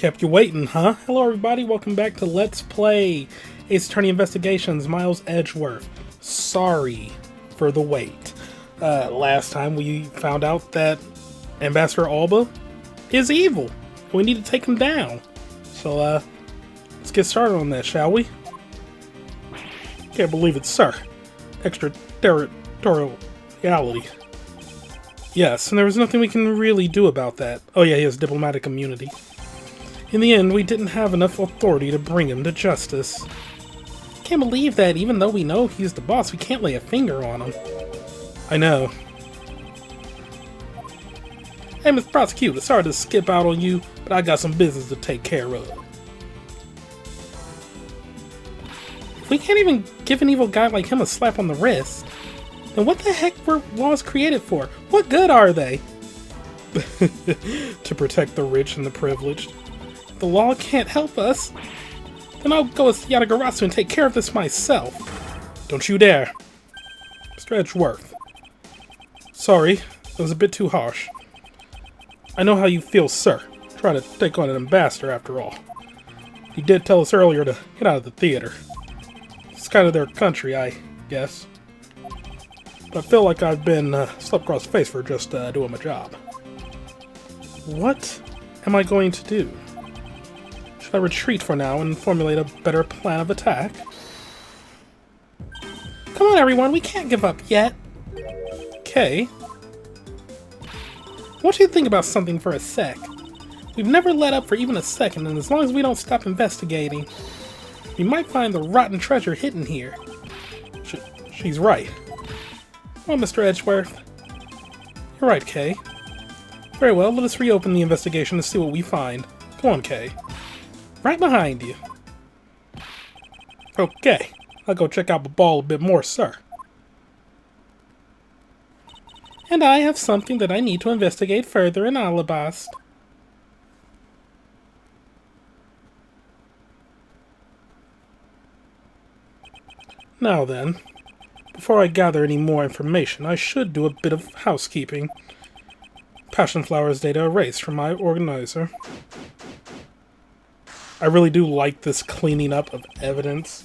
Kept you waiting, huh? Hello everybody, welcome back to Let's Play Ace Attorney Investigations, Miles Edgeworth. Sorry for the wait. Last time we found out that Ambassador Alba is evil. We need to take him down. So, let's get started on that, shall we? Can't believe it, sir. Extraterritoriality. Yes, and there was nothing we can really do about that. Oh yeah, he has diplomatic immunity. In the end, we didn't have enough authority to bring him to justice. Can't believe that even though we know he's the boss, we can't lay a finger on him. I know. Hey, Mr. Prosecutor, sorry to skip out on you, but I got some business to take care of. If we can't even give an evil guy like him a slap on the wrist, then what the heck were laws created for? What good are they? To protect the rich and the privileged. If the law can't help us, then I'll go with Yatagarasu and take care of this myself. Don't you dare. Mr. Edgeworth. Sorry, it was a bit too harsh. I know how you feel, sir. Trying to take on an ambassador after all. He did tell us earlier to get out of the theater. It's kind of their country, I guess. But I feel like I've been slapped across the face for just doing my job. What am I going to do? Should I retreat for now and formulate a better plan of attack? Come on, everyone, we can't give up yet. Okay. I want you to think about something for a sec. We've never let up for even a second, and as long as we don't stop investigating, we might find the rotten treasure hidden here. She's right. Come on, Mr. Edgeworth. You're right, Kay. Very well, let us reopen the investigation and see what we find. Come on, Kay. Right behind you. Okay, I'll go check out the ball a bit more, sir. And I have something that I need to investigate further in Alabast. Now then, before I gather any more information, I should do a bit of housekeeping. Passion Flower's data erased from my organizer. I really do like this cleaning up of evidence.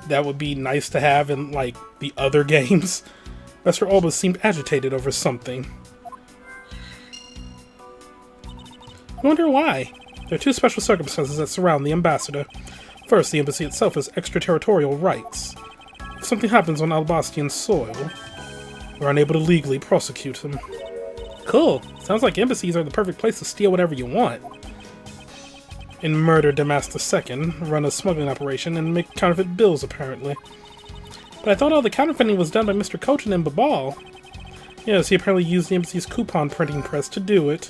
That would be nice to have in, like, the other games. Master Alba seemed agitated over something. I wonder why. There are two special circumstances that surround the ambassador. First, the embassy itself has extraterritorial rights. If something happens on Albastian soil, we're unable to legally prosecute him. Cool. Sounds like embassies are the perfect place to steal whatever you want. In Murder Damas II, run a smuggling operation and make counterfeit bills, apparently. But I thought all the counterfeiting was done by Mr. Cochin and Babal. Yes, he apparently used the embassy's coupon printing press to do it.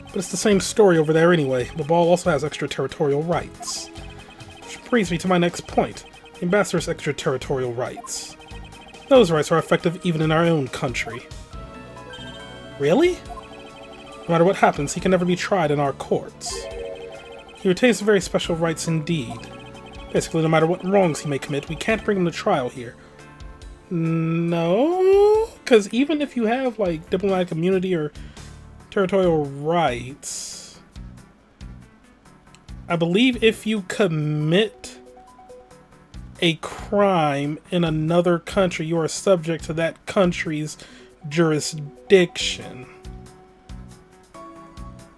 But it's the same story over there anyway. Babal also has extraterritorial rights. Which brings me to my next point. The ambassador's extraterritorial rights. Those rights are effective even in our own country. Really? No matter what happens, he can never be tried in our courts. He retains very special rights indeed. Basically, no matter what wrongs he may commit, we can't bring him to trial here. No? Because even if you have, like, diplomatic immunity or territorial rights, I believe if you commit a crime in another country, you are subject to that country's jurisdiction.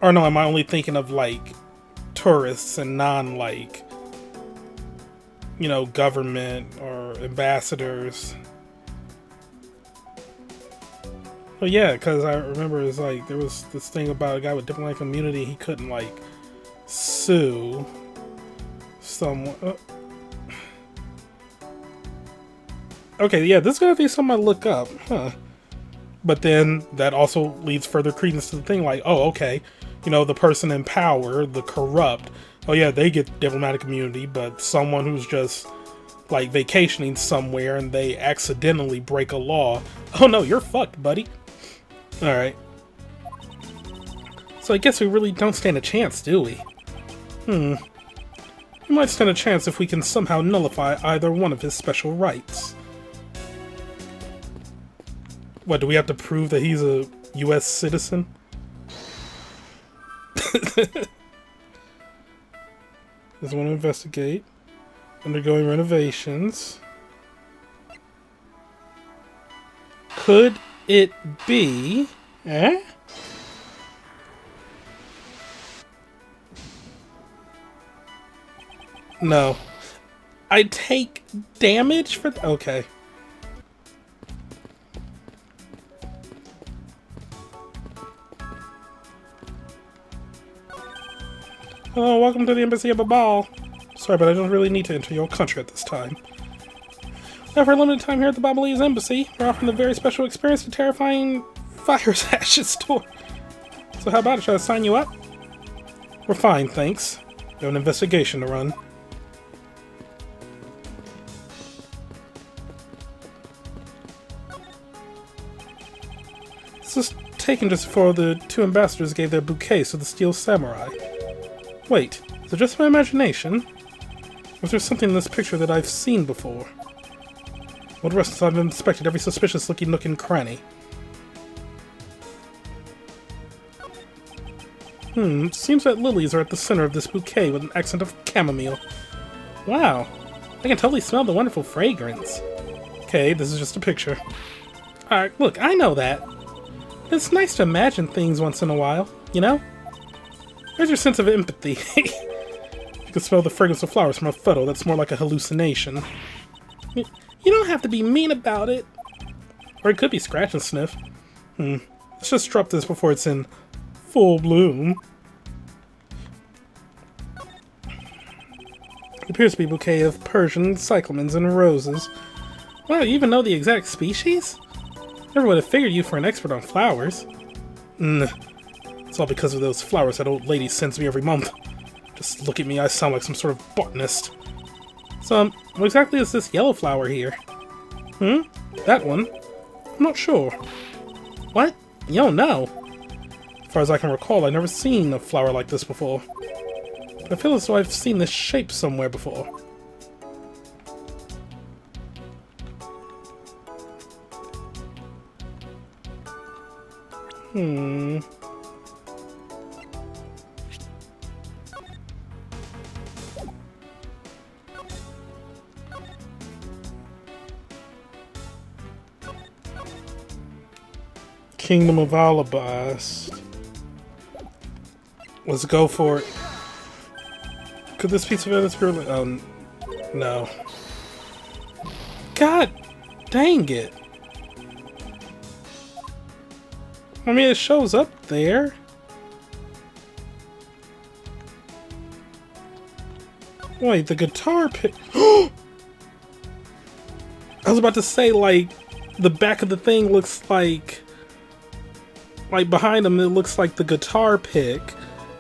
Or no, am I only thinking of, like, tourists and non, like, you know, government or ambassadors? Well, yeah, because I remember it's like, there was this thing about a guy with diplomatic immunity, he couldn't, like, sue someone. Okay, yeah, this is gonna be something I look up, huh? But then that also leads further credence to the thing, like, oh, okay, you know, the person in power, the corrupt, oh yeah, they get diplomatic immunity, but someone who's just, like, vacationing somewhere and they accidentally break a law, oh no, you're fucked, buddy. Alright. So I guess we really don't stand a chance, do we? We might stand a chance if we can somehow nullify either one of his special rights. What, do we have to prove that he's a US citizen? Does want to investigate. Undergoing renovations. Could it be... Eh? No. I take damage for... Okay. Hello, welcome to the Embassy of Babal. Sorry, but I don't really need to enter your country at this time. Now, for a limited time here at the Ablaze Embassy, we're offering the very special experience to terrifying fire's ashes store. So how about it? Should I sign you up? We're fine, thanks. We have an investigation to run. This was taken just before the two ambassadors gave their bouquets to the Steel Samurai. Wait, is it just my imagination? Or is there something in this picture that I've seen before? What rest I've inspected every suspicious-looking nook and cranny. It seems that lilies are at the center of this bouquet with an accent of chamomile. Wow, I can totally smell the wonderful fragrance. Okay, this is just a picture. Alright, look, I know that. It's nice to imagine things once in a while, you know? Where's your sense of empathy? You can smell the fragrance of flowers from a photo. That's more like a hallucination. You don't have to be mean about it. Or it could be scratch and sniff. Let's just drop this before it's in full bloom. It appears to be a bouquet of Persian cyclamens and roses. Wow, you even know the exact species? Never would have figured you for an expert on flowers. It's all because of those flowers that old lady sends me every month. Just look at me, I sound like some sort of botanist. So, what exactly is this yellow flower here? That one? I'm not sure. What? You don't know? As far as I can recall, I've never seen a flower like this before. But I feel as though I've seen this shape somewhere before. Kingdom of Alabast. Let's go for it. Could this piece of evidence be... Oh, no. God dang it. I mean, it shows up there. Wait, the guitar pick... I was about to say, like, the back of the thing looks like... Like, behind him, it looks like the guitar pick.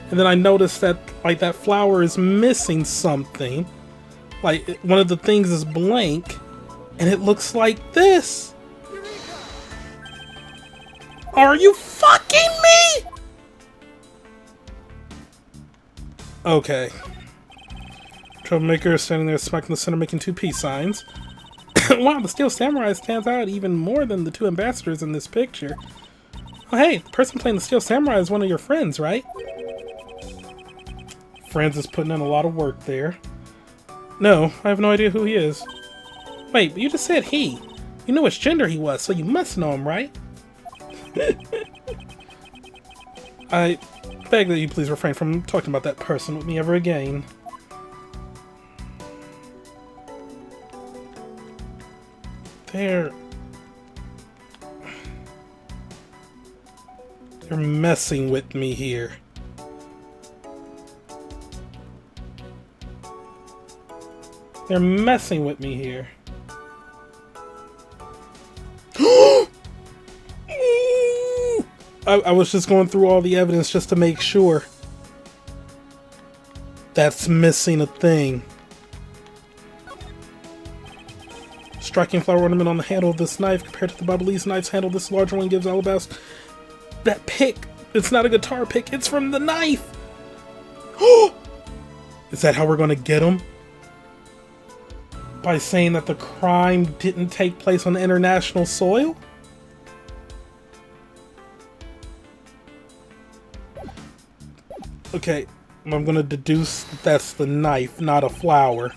And then I noticed that, like, that flower is missing something. Like, one of the things is blank. And it looks like this. Are you fucking me? Okay. Troublemaker is standing there smacking the center, making two peace signs. Wow, the Steel Samurai stands out even more than the two ambassadors in this picture. Oh, hey, the person playing the Steel Samurai is one of your friends, right? Franz is putting in a lot of work there. No, I have no idea who he is. Wait, but you just said he. You know which gender he was, so you must know him, right? I beg that you please refrain from talking about that person with me ever again. They're messing with me here. They're messing with me here. I was just going through all the evidence just to make sure. That's missing a thing. Striking flower ornament on the handle of this knife compared to the Babylese knife's handle. This larger one gives Alabast. That pick, it's not a guitar pick, it's from the knife! Is that how we're gonna get him? By saying that the crime didn't take place on international soil? Okay, I'm gonna deduce that's the knife, not a flower.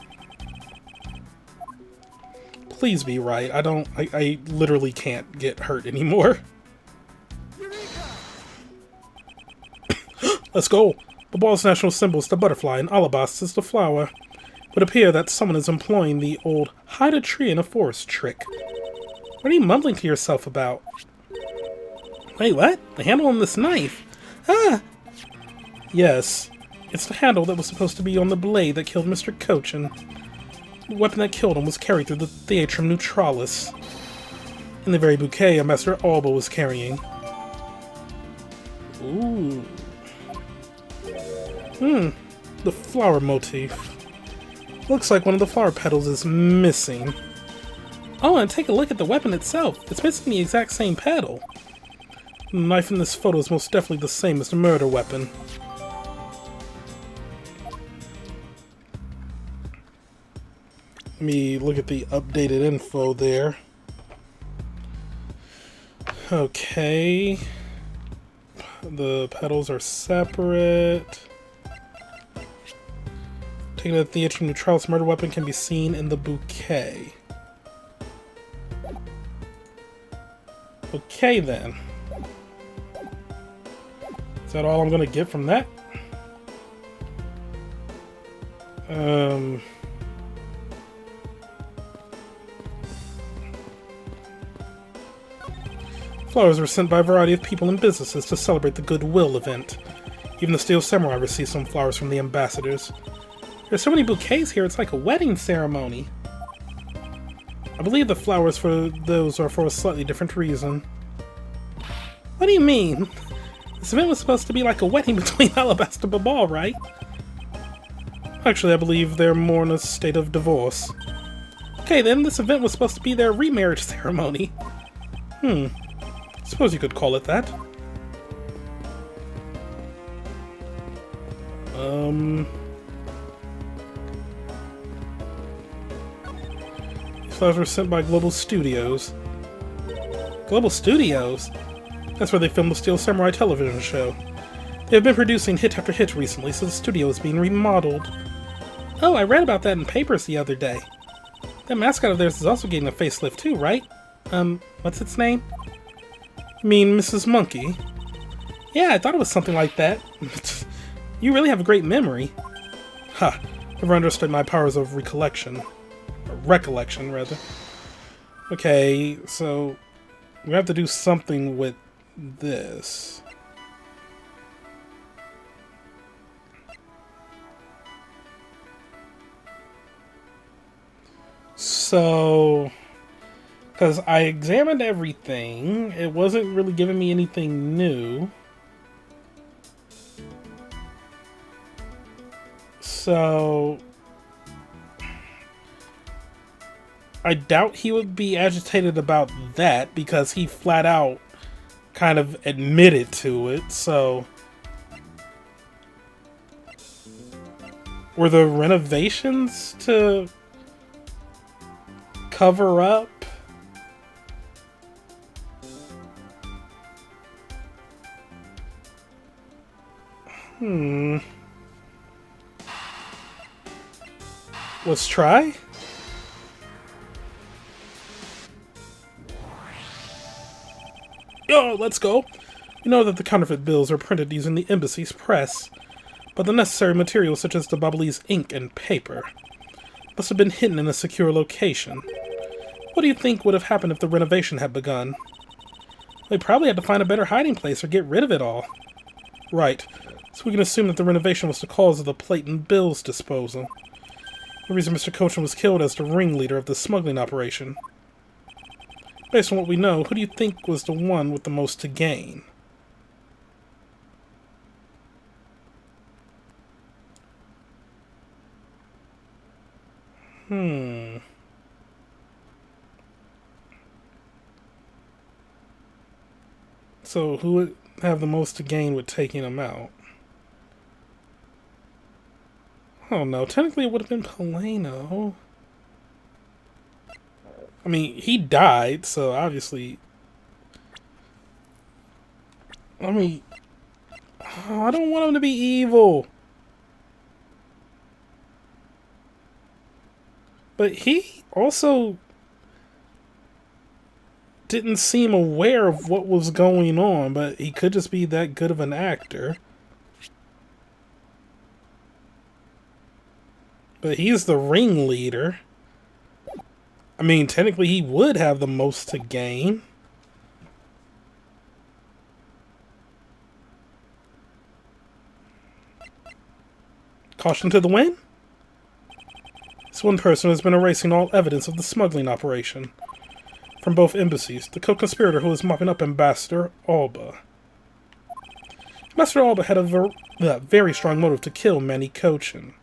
Please be right. I literally can't get hurt anymore. Let's go! The ball's national symbol is the butterfly, and Alabast is the flower. It would appear that someone is employing the old hide a tree in a forest trick. What are you mumbling to yourself about? Wait, what? The handle on this knife? Ah! Yes. It's the handle that was supposed to be on the blade that killed Mr. Cochin. The weapon that killed him was carried through the Theatrum Neutralis. In the very bouquet Ambassador Alba was carrying. Ooh. The flower motif. Looks like one of the flower petals is missing. Oh, and take a look at the weapon itself. It's missing the exact same petal. The knife in this photo is most definitely the same as the murder weapon. Let me look at the updated info there. Okay. The petals are separate. Taking a Theatrum Neutralis murder weapon can be seen in the bouquet. Okay then. Is that all I'm gonna get from that? Flowers were sent by a variety of people and businesses to celebrate the Goodwill event. Even the Steel Samurai received some flowers from the ambassadors. There's so many bouquets here, it's like a wedding ceremony. I believe the flowers for those are for a slightly different reason. What do you mean? This event was supposed to be like a wedding between Alabasta and Babal, right? Actually, I believe they're more in a state of divorce. Okay then, this event was supposed to be their remarriage ceremony. Suppose you could call it that. These flowers were sent by Global Studios. Global Studios? That's where they filmed the Steel Samurai television show. They have been producing hit after hit recently, so the studio is being remodeled. Oh, I read about that in papers the other day. That mascot of theirs is also getting a facelift too, right? What's its name? You mean Mrs. Monkey? Yeah, I thought it was something like that. You really have a great memory. Ha! Never understood my powers of recollection. Recollection, rather. Okay, so we have to do something with this. So, because I examined everything, it wasn't really giving me anything new. So, I doubt he would be agitated about that because he flat out kind of admitted to it, so... Were the renovations to cover up? Let's try. Yo, let's go. You know that the counterfeit bills are printed using the embassy's press, but the necessary materials such as the Babali's ink and paper must have been hidden in a secure location. What do you think would have happened if the renovation had begun? They probably had to find a better hiding place or get rid of it all. Right, so we can assume that the renovation was the cause of the plate and bills disposal. The reason Mr. Cochin was killed as the ringleader of the smuggling operation. Based on what we know, who do you think was the one with the most to gain? So, who would have the most to gain with taking him out? I don't know. Technically, it would have been Polano. I mean, he died, so obviously... I don't want him to be evil. But he also didn't seem aware of what was going on, but he could just be that good of an actor. But he's the ringleader. I mean, technically he would have the most to gain. Caution to the wind? This one person has been erasing all evidence of the smuggling operation from both embassies. The co-conspirator who is mopping up Ambassador Alba. Ambassador Alba had a very strong motive to kill Manny Cochin.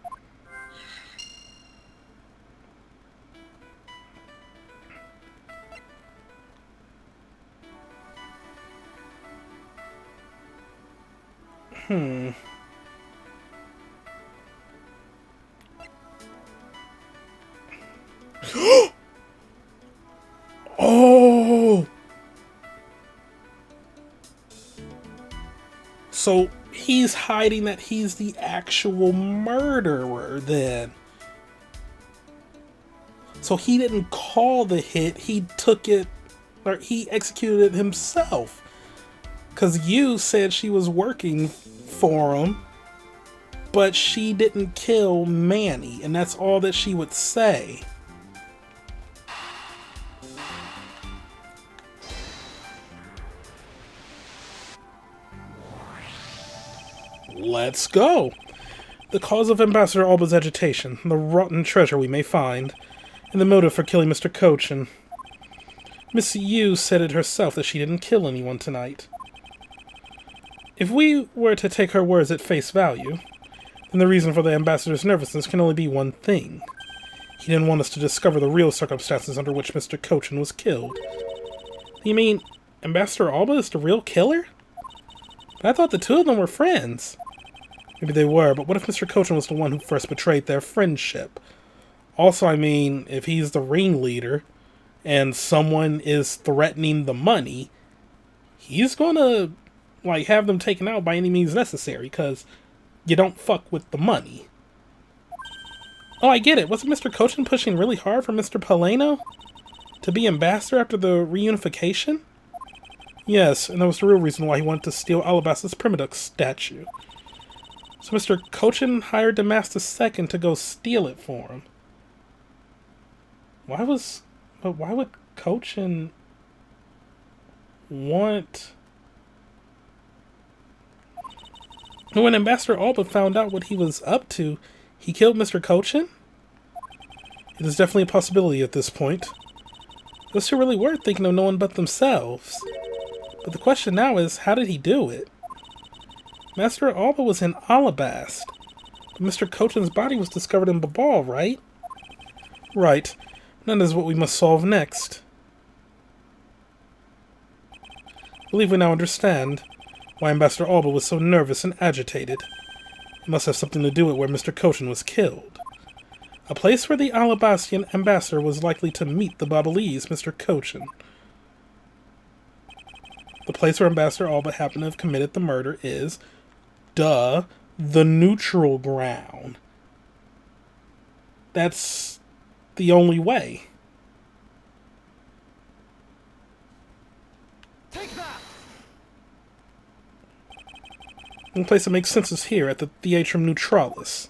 Oh! So he's hiding that he's the actual murderer then. So he didn't call the hit, he took it, or he executed it himself. Because you said she was working for him, but she didn't kill Manny, and that's all that she would say. Let's go! The cause of Ambassador Alba's agitation, the rotten treasure we may find, and the motive for killing Mr. Cochin. Miss Yu said it herself that she didn't kill anyone tonight. If we were to take her words at face value, then the reason for the ambassador's nervousness can only be one thing. He didn't want us to discover the real circumstances under which Mr. Cochin was killed. You mean Ambassador Alba is the real killer? But I thought the two of them were friends. Maybe they were, but what if Mr. Cochin was the one who first betrayed their friendship? Also, I mean, if he's the ringleader and someone is threatening the money, he's gonna, like, have them taken out by any means necessary, because you don't fuck with the money. Oh, I get it. Wasn't Mr. Cochin pushing really hard for Mr. Paleno to be ambassador after the reunification? Yes, and that was the real reason why he wanted to steal Alabas's Primadux statue. So Mr. Cochin hired Damas II to go steal it for him. Why would Cochin want... When Ambassador Alba found out what he was up to, he killed Mr. Cochin? It is definitely a possibility at this point. Those two really were thinking of no one but themselves. But the question now is, how did he do it? Master Alba was in Alabast, but Mr. Cochin's body was discovered in Babal, right? Right. That is what we must solve next. I believe we now understand why Ambassador Alba was so nervous and agitated. It must have something to do with where Mr. Cochin was killed. A place where the Alabastian ambassador was likely to meet the Babalese Mr. Cochin. The place where Ambassador Alba happened to have committed the murder is, duh, the neutral ground. That's the only way. Take that! The only place that makes sense is here at the Theatrum Neutralis.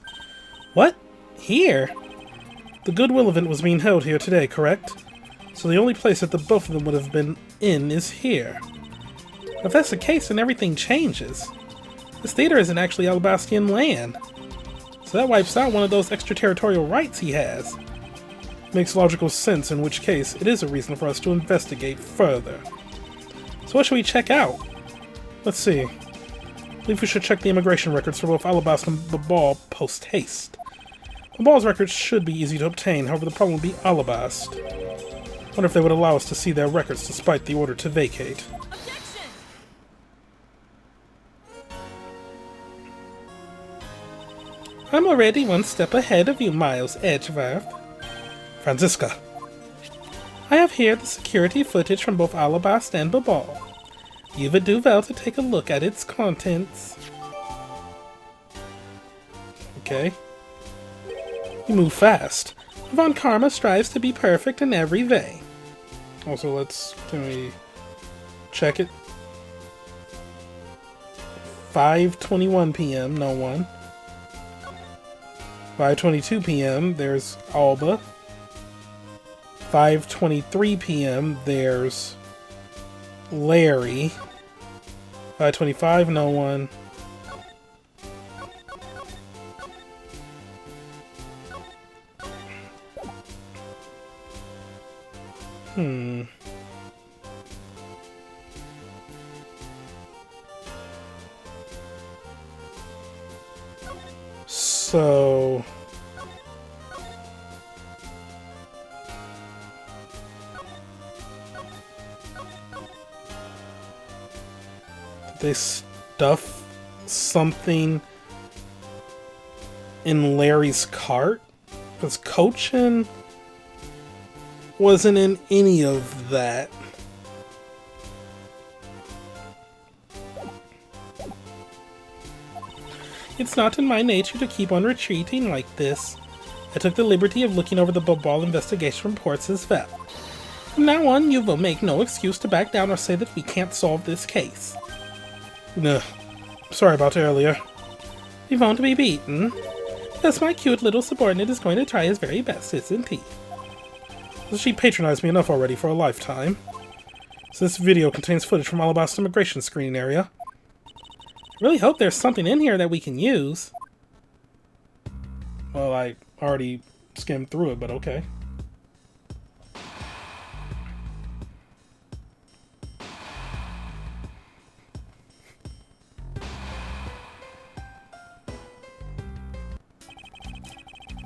What? Here? The Goodwill event was being held here today, correct? So the only place that the both of them would have been in is here. If that's the case, then everything changes. This theater isn't actually Alabastian land. So that wipes out one of those extraterritorial rights he has. Makes logical sense, in which case it is a reason for us to investigate further. So what should we check out? Let's see. I believe we should check the immigration records for both Alabast and Babal post-haste. Babal's records should be easy to obtain, however the problem would be Alabast. Wonder if they would allow us to see their records despite the order to vacate. I'm already one step ahead of you, Miles Edgeworth. Franziska. I have here the security footage from both Alabast and Babal. You would do well to take a look at its contents. Okay. You move fast. Von Karma strives to be perfect in every way. Also, can we check it? 5:21 p.m. No one. 5:22 p.m. There's Alba. 5:23 p.m. There's Larry. 5:25. No one. So did they stuff something in Larry's cart? Because Cochin wasn't in any of that. It's not in my nature to keep on retreating like this. I took the liberty of looking over the Bobal investigation reports as well. From now on, you will make no excuse to back down or say that we can't solve this case. Nah, sorry about earlier. You won't be beaten. Yes, my cute little subordinate is going to try his very best, isn't he? She patronized me enough already for a lifetime. So this video contains footage from Alabasta immigration screening area. I really hope there's something in here that we can use. Well, I already skimmed through it, but okay.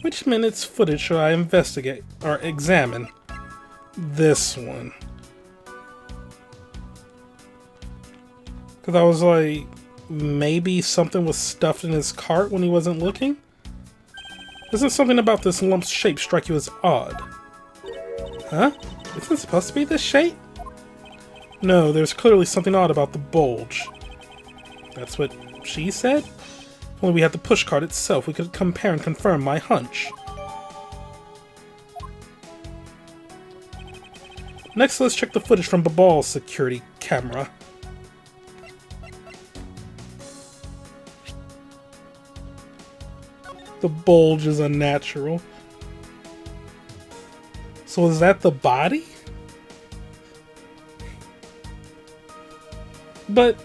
Which minute's footage should I investigate or examine? This one. Because I was like, maybe something was stuffed in his cart when he wasn't looking? Doesn't something about this lump's shape strike you as odd? Huh? Isn't it supposed to be this shape? No, there's clearly something odd about the bulge. That's what she said? If only we had the pushcart itself, we could compare and confirm my hunch. Next, let's check the footage from Babal's security camera. The bulge is unnatural. So is that the body? But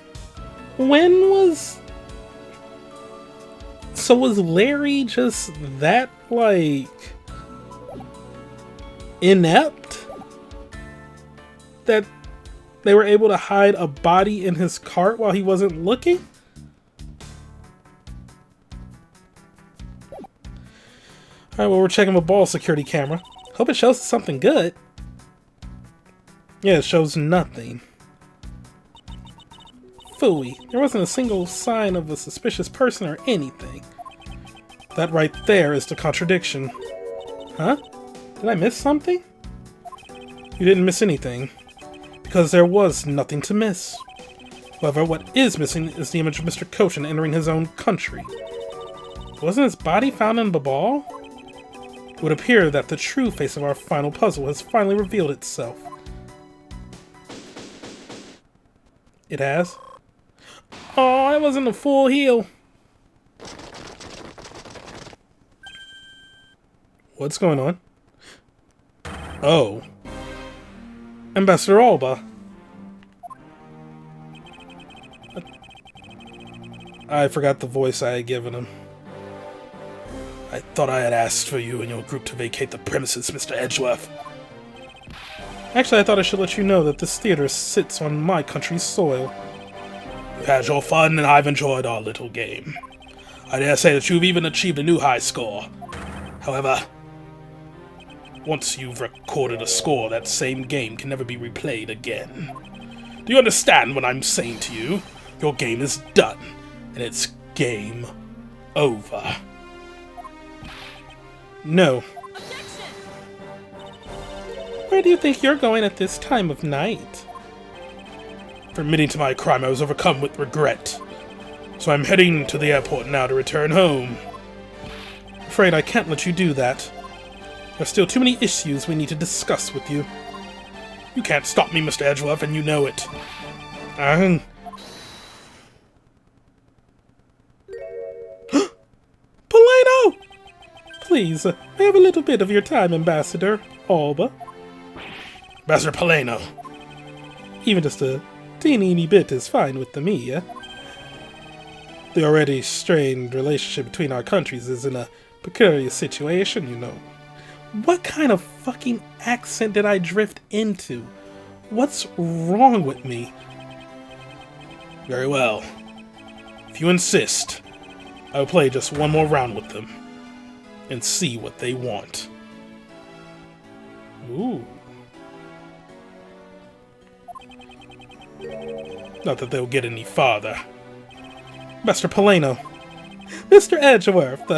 when was... So was Larry just that, like, inept? That they were able to hide a body in his cart while he wasn't looking? Alright, well, we're checking the ball security camera. Hope it shows something good. Yeah, it shows nothing. Phooey. There wasn't a single sign of a suspicious person or anything. That right there is the contradiction. Huh? Did I miss something? You didn't miss anything. Because there was nothing to miss. However, what is missing is the image of Mr. Cochin entering his own country. Wasn't his body found in Babal? It would appear that the true face of our final puzzle has finally revealed itself. It has? Oh, that wasn't a full heal. What's going on? Oh. Ambassador Alba. I forgot the voice I had given him. I thought I had asked for you and your group to vacate the premises, Mr. Edgeworth. Actually, I thought I should let you know that this theater sits on my country's soil. You had your fun, and I've enjoyed our little game. I dare say that you've even achieved a new high score. However, once you've recorded a score, that same game can never be replayed again. Do you understand what I'm saying to you? Your game is done, and it's game over. No. Where do you think you're going at this time of night? For admitting to my crime, I was overcome with regret. So I'm heading to the airport now to return home. afraid I can't let you do that. There's still too many issues we need to discuss with you. You can't stop me, Mr. Edgeworth, and you know it. Polino! Please, may I have a little bit of your time, Ambassador Alba? Ambassador Polino. Even just a teeny bit is fine with me, eh? The already strained relationship between our countries is in a precarious situation, you know. What kind of fucking accent did I drift into? What's wrong with me? Very well. If you insist, I'll play just one more round with them and see what they want. Ooh. Not that they'll get any farther. Master Polino. Mr. Edgeworth,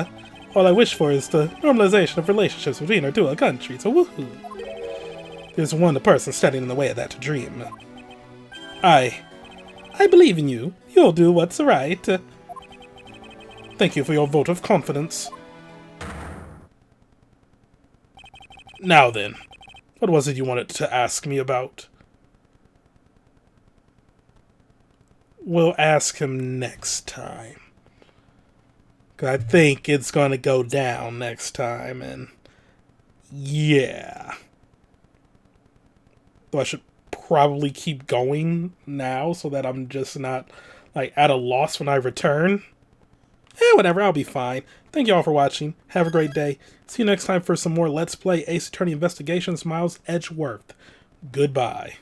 all I wish for is the normalization of relationships between our two countries. So woohoo! There's one person standing in the way of that dream. I believe in you. You'll do what's right. Thank you for your vote of confidence. Now then, what was it you wanted to ask me about? We'll ask him next time. 'Cause I think it's gonna go down next time, and yeah. So I should probably keep going now so that I'm just not, like, at a loss when I return. Whatever, I'll be fine. Thank you all for watching. Have a great day. See you next time for some more Let's Play Ace Attorney Investigations Miles Edgeworth. Goodbye.